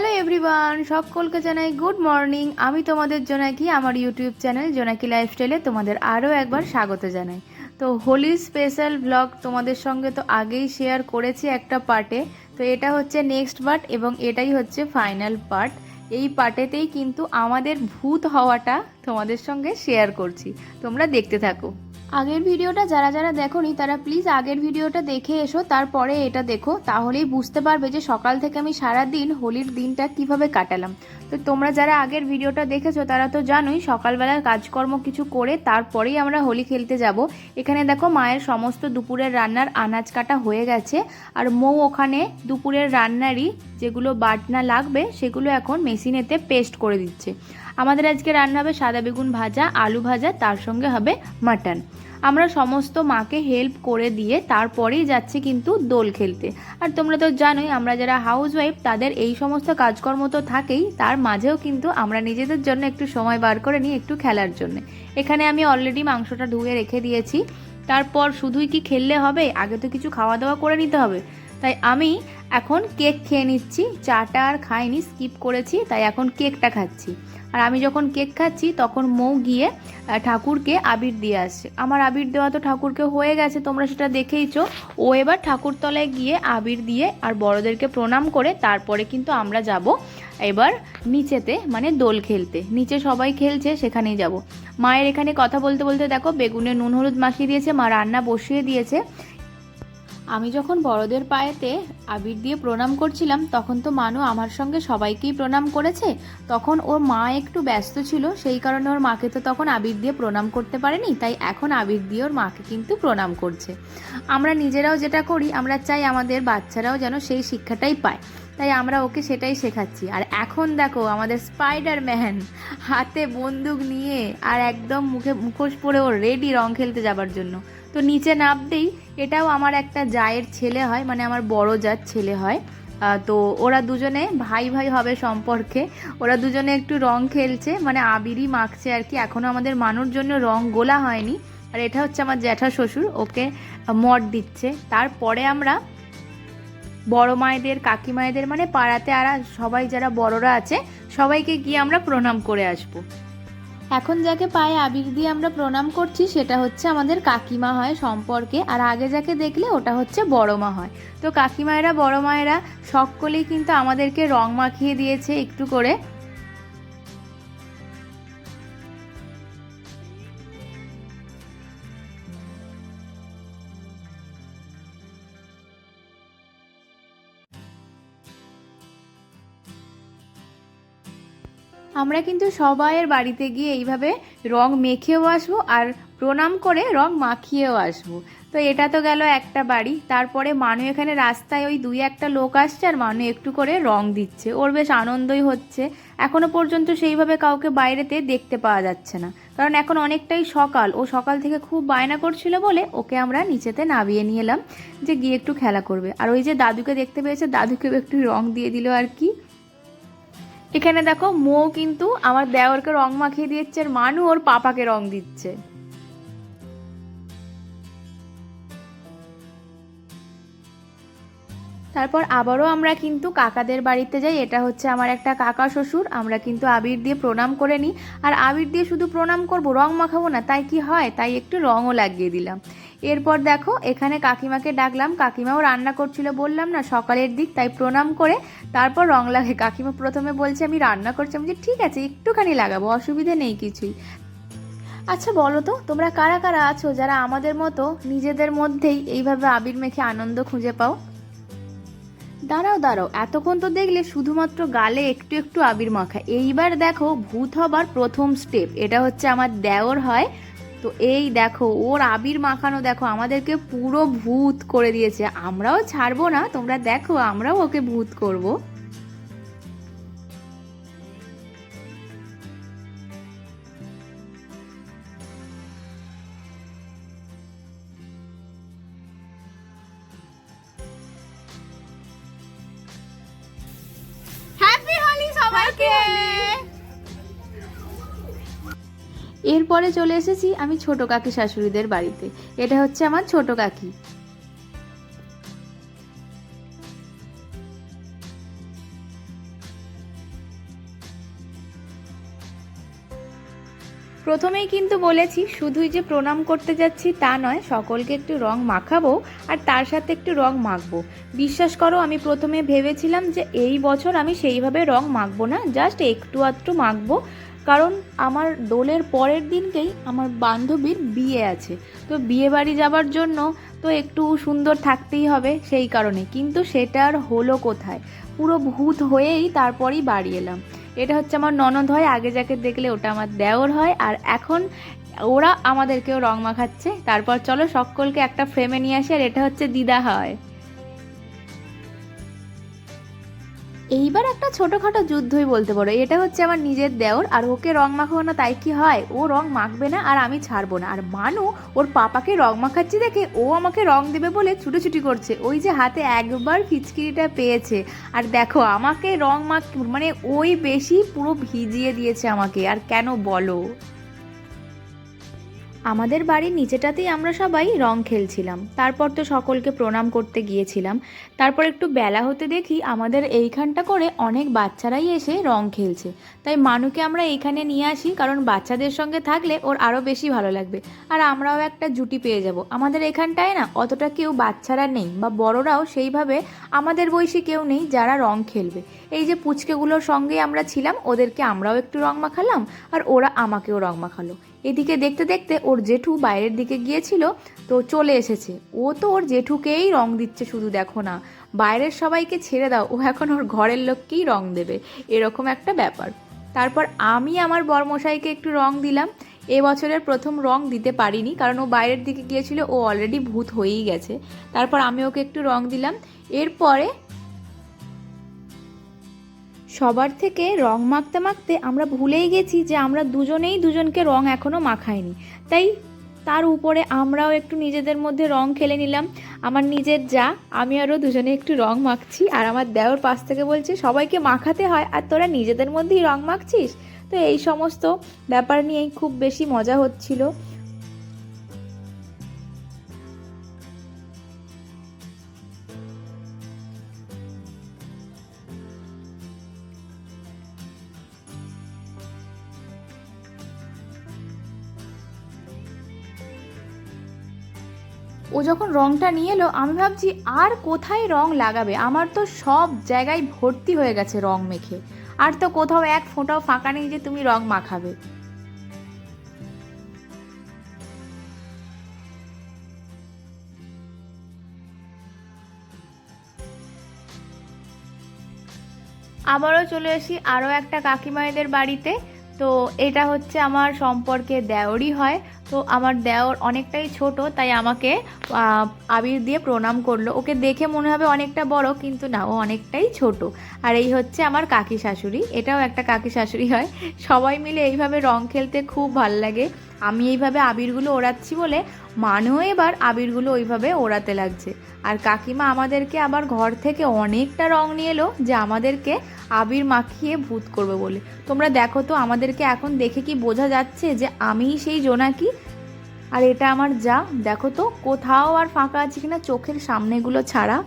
Hello everyone, সকলকে জানাই good morning. আমি তোমাদের জোনাকি, আমার ইউটিউব চ্যানেল জোনাকি লাইফস্টাইলে তোমাদের আরও একবার স্বাগত জানাই। তো হোলি স্পেশাল ব্লগ তোমাদের সঙ্গে তো আগেই শেয়ার করেছি একটা পার্টে। তো এটা হচ্ছে নেক্সট পার্ট এবং এটাই হচ্ছে ফাইনাল পার্ট। এই পার্টেতেই কিন্তু আমাদের ভূত হওয়াটা তোমাদের সঙ্গে শেয়ার করছি, তোমরা দেখতে থাকো। আগের ভিডিওটা যারা যারা দেখোনি তারা প্লিজ আগের ভিডিওটা দেখে এসো, তারপরে এটা দেখো, তাহলেই বুঝতে পারবে যে সকাল থেকে আমি সারা দিন হোলির দিনটা কিভাবে কাটালাম। তো তোমরা যারা আগের ভিডিওটা দেখেছো তারা তো জানোই সকালবেলার কাজকর্ম কিছু করে তারপরেই আমরা হোলি খেলতে যাব। এখানে দেখো মায়ের সমস্ত দুপুরের রান্নার আনাজ কাটা হয়ে গেছে, আর মৌ ওখানে দুপুরের রান্নারই যেগুলো বাটনা লাগবে সেগুলো এখন মেশিনেতে পেস্ট করে দিচ্ছে। আমাদের আজকে রান্না হবে সাদা বেগুন ভাজা, আলু ভাজা, তার সঙ্গে হবে মাটন। আমরা সমস্ত মাকে হেল্প করে দিয়ে তারপরেই যাচ্ছি কিন্তু দোল খেলতে। আর তোমরা তো জানোই আমরা যারা হাউসওয়াইফ তাদের এই সমস্ত কাজকর্ম তো থাকেই, তার মাঝেও কিন্তু আমরা নিজেদের জন্য একটু সময় বার করে নিই একটু খেলার জন্য। এখানে আমি অলরেডি মাংসটা ধুয়ে রেখে দিয়েছি। তারপর শুধুই কি খেললে হবে, আগে তো কিছু খাওয়া দাওয়া করে নিতে হবে। তাই আমি এখন কেক খেয়ে নিচ্ছি। চাটা আর খাইনি, স্কিপ করেছি, তাই এখন কেকটা খাচ্ছি। আর আমি যখন কেক খাচ্ছি তখন মৌ গিয়ে ঠাকুরকে আবির দিয়ে আসছে। আমার আবির দেওয়া তো ঠাকুরকে হয়ে গেছে, তোমরা সেটা দেখেইছো। ও এবার ঠাকুরতলায় গিয়ে আবির দিয়ে আর বড়দেরকে প্রণাম করে তারপরে কিন্তু আমরা যাব এবার নিচেতে, মানে দোল খেলতে। নিচে সবাই খেলছে, সেখানেই যাব। মায়ের এখানে কথা বলতে বলতে দেখো বেগুনে নুন হলুদ মাখিয়ে দিয়েছে, মা রান্না বসিয়ে দিয়েছে। আমি যখন বড়দের পায়েতে আবির দিয়ে প্রণাম করছিলাম তখন তো মানু আমার সঙ্গে সবাইকেই প্রণাম করেছে। তখন ওর মা একটু ব্যস্ত ছিল, সেই কারণে ওর মাকে তো তখন আবির দিয়ে প্রণাম করতে পারেনি, তাই এখন আবির দিয়ে ওর মাকে কিন্তু প্রণাম করছে। আমরা নিজেরাও যেটা করি, আমরা চাই আমাদের বাচ্চারাও যেন সেই শিক্ষাটাই পায়, তাই আমরা ওকে সেটাই শেখাচ্ছি। আর এখন দেখো আমাদের স্পাইডারম্যান হাতে বন্দুক নিয়ে আর একদম মুখে মুখোশ পরে ও রেডি রং খেলতে যাবার জন্য। তো নিচে নামতেই, এটাও আমার একটা জায়ের ছেলে হয়, মানে আমার বড় জার ছেলে হয়। তো ওরা দুজনে ভাই ভাই হবে সম্পর্কে। ওরা দুজনে একটু রং খেলছে, মানে আবিরই মাখছে আর কি। এখনও আমাদের মানুর জন্য রং গোলা হয়নি। আর এটা হচ্ছে আমার জ্যাঠা শ্বশুর, ওকে মদ দিচ্ছে। তারপরে আমরা বড় মায়েদের, কাকি মায়েদের, মানে পাড়াতে আর সবাই যারা বড়রা আছে সবাইকে গিয়ে আমরা প্রণাম করে আসবো। এখন যাকে পায়ে আবির দিয়ে আমরা প্রণাম করছি সেটা হচ্ছে আমাদের কাকিমা হয় সম্পর্কে, আর আগে যাকে দেখলে ওটা হচ্ছে বড় মা হয়। তো কাকিমায়েরা, বড় মায়েরা সকলেই কিন্তু আমাদেরকে রং মাখিয়ে দিয়েছে একটু করে। আমরা কিন্তু সবাইয়ের বাড়িতে গিয়ে এইভাবে রং মেখেও আসবো আর প্রণাম করে রং মাখিয়েও আসবো। তো এটা তো গেল একটা বাড়ি। তারপরে মানু এখানে রাস্তায় ওই দুই একটা লোক আসছে আর মানু একটু করে রং দিচ্ছে, ওর বেশ আনন্দই হচ্ছে। এখনো পর্যন্ত সেইভাবে কাউকে বাইরেতে দেখতে পাওয়া যাচ্ছে না, কারণ এখন অনেকটাই সকাল। ও সকাল থেকে খুব বায়না করছিল বলে ওকে আমরা নিচেতে নামিয়ে নিয়ে এলাম যে গিয়ে একটু খেলা করবে। আর ওই যে দাদুকে দেখতে পেয়েছে, দাদুকেও একটু রং দিয়ে দিল আর কি। এখানে দেখো মৌ কিন্তু আমার দেওরকে রং মাখিয়ে দিচ্ছে আর মানু ওর পাপাকে রং দিচ্ছে। তারপর আবারও আমরা কিন্তু কাকাদের বাড়িতে যাই। এটা হচ্ছে আমার একটা কাকা শ্বশুর। আমরা কিন্তু আবির দিয়ে প্রণাম করে নিই। আর আবির দিয়ে শুধু প্রণাম করব, রং মাখাবো না, তাই কি হয়, তাই একটু রঙও লাগিয়ে দিলাম। এরপর দেখো এখানে কাকিমাকে ডাকলাম, কাকিমাও রান্না করছিল, বললাম না সকালের দিক, তাই প্রণাম করে তারপর রং লাগে। কাকিমা প্রথমে বলছে আমি রান্না করছি, আমি যে ঠিক আছে একটুখানি লাগাবো, অসুবিধে নেই কিছুই। আচ্ছা বলো তো তোমরা কারা কারা আছো যারা আমাদের মতো নিজেদের মধ্যেই এইভাবে আবির মেখে আনন্দ খুঁজে পাও? দাঁড়াও দাঁড়াও, এতক্ষণ তো দেখলে শুধুমাত্র গালে একটু একটু আবির মাখা। এইবার দেখো ভূত হবার প্রথম স্টেপ, এটা হচ্ছে আমার দেওর হয়। তো এই দেখো ওর আবির মাখানো, দেখো আমাদেরকে পুরো ভূত করে দিয়েছে। আমরাও ছাড়বো না, তোমরা দেখো আমরাও ওকে ভূত করবো। হ্যাপি হোলি সবাইকে। এরপরে চলে এসেছি আমি ছোট কাকি শাশুড়িদের বাড়িতে। এটা হচ্ছে আমার ছোট কাকি। প্রথমেই কিন্তু বলেছি শুধুই যে প্রণাম করতে যাচ্ছি তা নয়, সকলকে একটু রং মাখাবো আর তার সাথে একটু রং মাখবো। বিশ্বাস করো, আমি প্রথমে ভেবেছিলাম যে এই বছর আমি সেইভাবে রং মাখবো না, জাস্ট একটু আধটু মাখবো, কারণ আমার দোলের পরের দিনকেই আমার বান্ধবীর বিয়ে আছে। তো বিয়ে বাড়ি যাবার জন্য তো একটু সুন্দর থাকতেই হবে, সেই কারণে। কিন্তু সেটা আর হলো কোথায়, পুরো ভূত হয়েই তারপরই বাড়ি এলাম। এটা হচ্ছে আমার ননদ হয়, আগে যাকে দেখলে ওটা আমার দেওর হয়, আর এখন ওরা আমাদেরকেও রং মাখাচ্ছে। তারপর চলো সকলকে একটা ফ্রেমে নিয়ে আসি, আর এটা হচ্ছে দিদা হয়। এইবার একটা ছোটোখাটো যুদ্ধই বলতে পারো। এটা হচ্ছে আমার নিজের দেওর, আর ওকে রং মাখাবো না তাই কি হয়, ও রং মাখবে না আর আমি ছাড়বো না। আর মানু ওর পাপাকে রং মাখাচ্ছি দেখে ও আমাকে রং দেবে বলে ছুটোছুটি করছে। ওই যে হাতে একবার ফিচকিরিটা পেয়েছে, আর দেখো আমাকে রং মানে ওই বেশি পুরো ভিজিয়ে দিয়েছে আমাকে। আর কেন বলো? আমাদের বাড়ির নিচেটাতেই আমরা সবাই রং খেলছিলাম, তারপর তো সকলকে প্রণাম করতে গিয়েছিলাম। তারপর একটু বেলা হতে দেখি আমাদের এইখানটা করে অনেক বাচ্চারাই এসে রং খেলছে। তাই মানুকে আমরা এইখানে নিয়ে আসি, কারণ বাচ্চাদের সঙ্গে থাকলে ওর আরও বেশি ভালো লাগবে, আর আমরাও একটা জুটি পেয়ে যাব। আমাদের এখানটায় না অতটা কেউ বাচ্চারা নেই, বা বড়রাও সেইভাবে আমাদের বয়সী কেউ নেই যারা রং খেলবে। এই যে পুচকেগুলোর সঙ্গেই আমরা ছিলাম, ওদেরকে আমরাও একটু রং মাখালাম, আর ওরা আমাকেও রং মাখালো। এদিকে দেখতে দেখতে ওর জেঠু বাইরের দিকে গিয়েছিল, তো চলে এসেছে। ও তো ওর জেঠুকেই রং দিচ্ছে শুধু, দেখো না। বাইরের সবাইকে ছেড়ে দাও, ও এখন ওর ঘরের লোককেই রং দেবে, এরকম একটা ব্যাপার। তারপর আমি আমার বরমশাইকে একটু রং দিলাম। এবছরের প্রথম রং দিতে পারিনি, কারণ ও বাইরের দিকে গিয়েছিল, ও অলরেডি ভূত হয়েই গেছে। তারপর আমি ওকে একটু রং দিলাম। এরপরে সবার থেকে রং মাখতে মাখতে আমরা ভুলেই গেছি যে আমরা দুজনেই দুজনকে রং এখনও মাখাইনি। তাই তার উপরে আমরাও একটু নিজেদের মধ্যে রং খেলে নিলাম। আমার নিজের যা, আমি আরও দুজনে একটু রং মাখছি, আর আমার দেওর পাশ থেকে বলছে সবাইকে মাখাতে হয় আর তোরা নিজেদের মধ্যেই রং মাখছিস। তো এই সমস্ত ব্যাপার নিয়েই খুব বেশি মজা হচ্ছিল। ও যখন রংটা নিয়ে এলো, আমি ভাবছি আর কোথায় রং লাগাবে, আমার তো সব জায়গায় ভর্তি হয়ে গেছে রং মেখে, আর তো কোথাও এক ফোঁটাও ফাঁকা নেই যে তুমি রং মাখাবে। আবারও চলে আসি আরও একটা কাকিমায়েদের বাড়িতে। তো এটা হচ্ছে আমার সম্পর্কে দেওরই হয়। তো আমার দেওর অনেকটাই ছোট, তাই আমাকে আবির দিয়ে প্রণাম করলো। ওকে দেখে মনে হবে অনেকটা বড়, কিন্তু না, ও অনেকটাই ছোট। আর এই হচ্ছে আমার কাকি শাশুড়ি, এটাও একটা কাকি শাশুড়ি হয়। সবাই মিলে এইভাবে রং খেলতে খুব ভাল লাগে। আমি এইভাবে আবিরগুলো ওড়াচ্ছি বলে মানুও এবার আবিরগুলো ওইভাবে ওড়াতে লাগছে। আর কাকিমা আমাদেরকে আবার ঘর থেকে অনেকটা রং নিয়ে এলো, যে আমাদেরকে আবির মাখিয়ে ভূত করবে বলে। তোমরা দেখো তো, আমাদেরকে এখন দেখে কি বোঝা যাচ্ছে যে আমিই সেই জোনাকি? আর এটা আমার যা, দেখো তো কোথাও আর ফাঁকা আছে কিনা চোখের সামনেগুলো ছাড়া।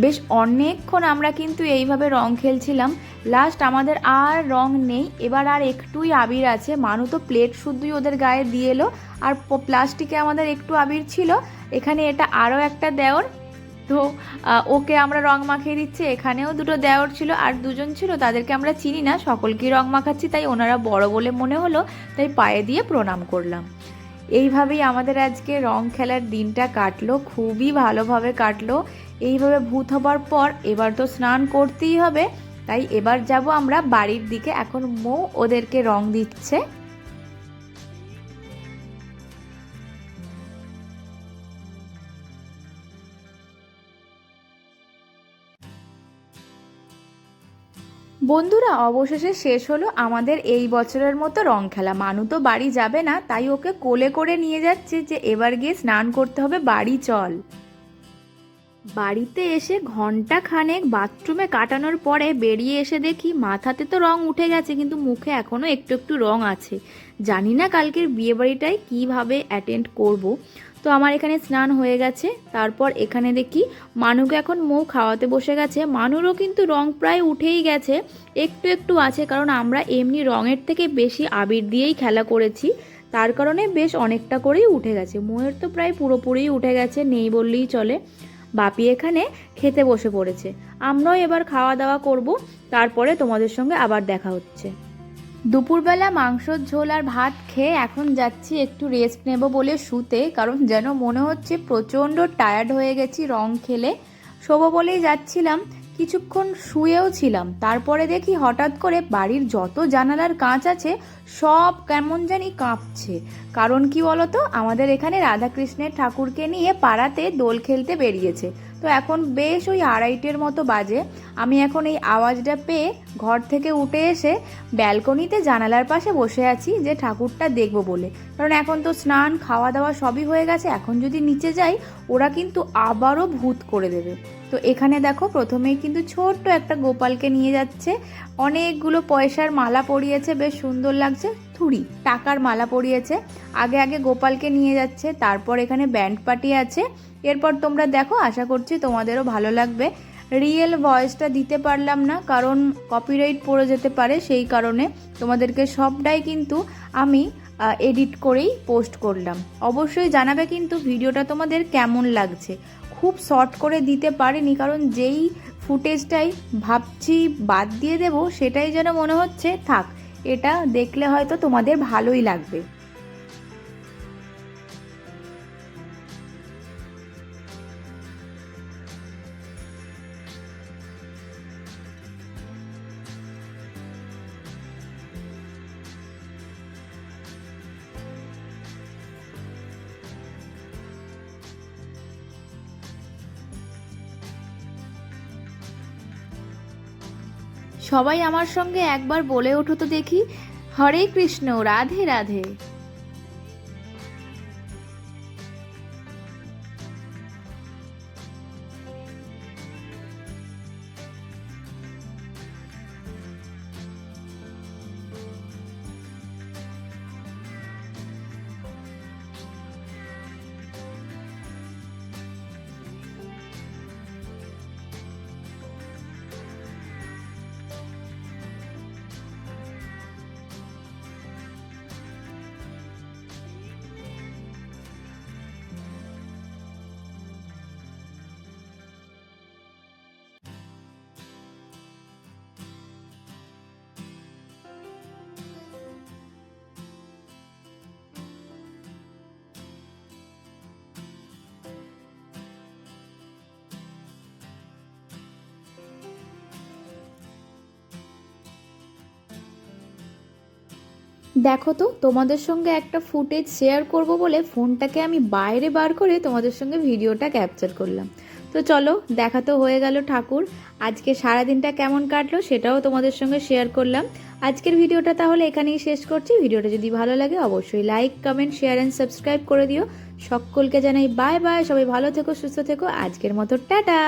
বেশ অনেকক্ষণ আমরা কিন্তু এইভাবে রং খেলছিলাম। লাস্ট আমাদের আর রং নেই, এবার আর একটুই আবির আছে। মানু তো প্লেট শুদ্ধই ওদের গায়ে দিয়ে এলো, আর প্লাস্টিকে আমাদের একটু আবির ছিল। এখানে এটা আরও একটা দেওর, তো ওকে আমরা রং মাখিয়ে দিচ্ছি। এখানেও দুটো দেওর ছিল, আর দুজন ছিল, তাদেরকে আমরা চিনি না, সকলকেই রং মাখাচ্ছি। তাই ওনারা বড় বলে মনে হলো, তাই পায়ে দিয়ে প্রণাম করলাম। এইভাবেই আমাদের আজকে রং খেলার দিনটা কাটলো, খুবই ভালোভাবে কাটলো। এইভাবে ভূত হবার পর এবার তো স্নান করতেই হবে, তাই এবার যাব আমরা বাড়ির দিকে। এখন মৌ ওদেরকে রং দিচ্ছে। বন্ধুরা, অবশেষে শেষ হলো আমাদের এই বছরের মতো রং খেলা। মানু তো বাড়ি যাবে না, তাই ওকে কোলে করে নিয়ে যাচ্ছে যে এবার গিয়ে স্নান করতে হবে, বাড়ি চল। বাড়িতে এসে ঘন্টা খানেক বাথরুমে কাটানোর পরে বেরিয়ে এসে দেখি মাথাতে তো রং উঠে গেছে, কিন্তু মুখে এখনও একটু একটু রং আছে। জানি না কালকের বিয়েবাড়িটায় কীভাবে অ্যাটেন্ড করব। তো আমার এখানে স্নান হয়ে গেছে। তারপর এখানে দেখি মানুকে এখন মৌ খাওয়াতে বসে গেছে। মানুরও কিন্তু রং প্রায় উঠেই গেছে, একটু একটু আছে, কারণ আমরা এমনি রঙের থেকে বেশি আবির দিয়েই খেলা করেছি, তার কারণে বেশ অনেকটা করেই উঠে গেছে। মৌয়ের তো প্রায় পুরোপুরিই উঠে গেছে, নেই বললেই চলে। বাপি এখানে খেতে বসে পড়েছে, আমরাও এবার খাওয়া দাওয়া করব, তারপরে তোমাদের সঙ্গে আবার দেখা হচ্ছে। দুপুরবেলা মাংসর ঝোল আর ভাত খেয়ে এখন যাচ্ছি একটু রেস্ট নেব বলে শুতে, কারণ যেন মনে হচ্ছে প্রচণ্ড টায়ার্ড হয়ে গেছি রং খেলে। শোবো বলেই যাচ্ছিলাম, কিছুক্ষণ শুয়েও ছিলাম, তারপরে দেখি হঠাৎ করে বাড়ির যত জানালার কাঁচ আছে সব কেমন জানি কাঁপছে। কারণ কি বলতো, আমাদের এখানে রাধাকৃষ্ণের ঠাকুরকে নিয়ে পাড়াতে দোল খেলতে বেরিয়েছে। তো এখন বেশ ওই 2:30 মতো বাজে। আমি এখন এই আওয়াজটা পেয়ে ঘর থেকে উঠে এসে ব্যালকনিতে জানালার পাশে বসে আছি যে ঠাকুরটা দেখব বলে, কারণ এখন তো স্নান খাওয়া দাওয়া সবই হয়ে গেছে। এখন যদি নিচে যাই ওরা কিন্তু আবারও ভূত করে দেবে। তো এখানে দেখো প্রথমেই কিন্তু ছোট্ট একটা গোপালকে নিয়ে যাচ্ছে, অনেকগুলো পয়সার মালা পরিয়েছে, বেশ সুন্দর লাগছে, থুড়ি টাকার মালা পরিয়েছে। আগে আগে গোপালকে নিয়ে যাচ্ছে, তারপর এখানে ব্যান্ড পার্টি আছে। এরপর তোমরা দেখো, আশা করছি তোমাদেরও ভালো লাগবে। রিয়েল ভয়েসটা দিতে পারলাম না, কারণ কপিরাইট পড়ে যেতে পারে, সেই কারণে তোমাদেরকে সবটাই কিন্তু আমি এডিট করেই পোস্ট করলাম। অবশ্যই জানাবে কিন্তু ভিডিওটা তোমাদের কেমন লাগছে। খুব শর্ট করে দিতে পারিনি, কারণ যেই ফুটেজটাই ভাবছি বাদ দিয়ে দেব, সেটাই যেন মনে হচ্ছে থাক, এটা দেখলে হয়তো তোমাদের ভালোই লাগবে। সবাই আমার সঙ্গে একবার বলে ওঠো তো দেখি, হরে কৃষ্ণ, রাধে রাধে। দেখো তো, তোমাদের সঙ্গে একটা ফুটেজ শেয়ার করব বলে ফোনটাকে আমি বাইরে বার করে তোমাদের সঙ্গে ভিডিওটা ক্যাপচার করলাম। তো চলো, দেখা তো হয়ে গেল ঠাকুর। আজকে সারাদিনটা কেমন কাটলো সেটাও তোমাদের সঙ্গে শেয়ার করলাম। আজকের ভিডিওটা তাহলে এখানেই শেষ করছি। ভিডিওটা যদি ভালো লাগে অবশ্যই like, comment, share and subscribe করে দিও। সকলকে জানাই বাই বাই, সবাই ভালো থেকো, সুস্থ থেকো। আজকের মতো টাটা।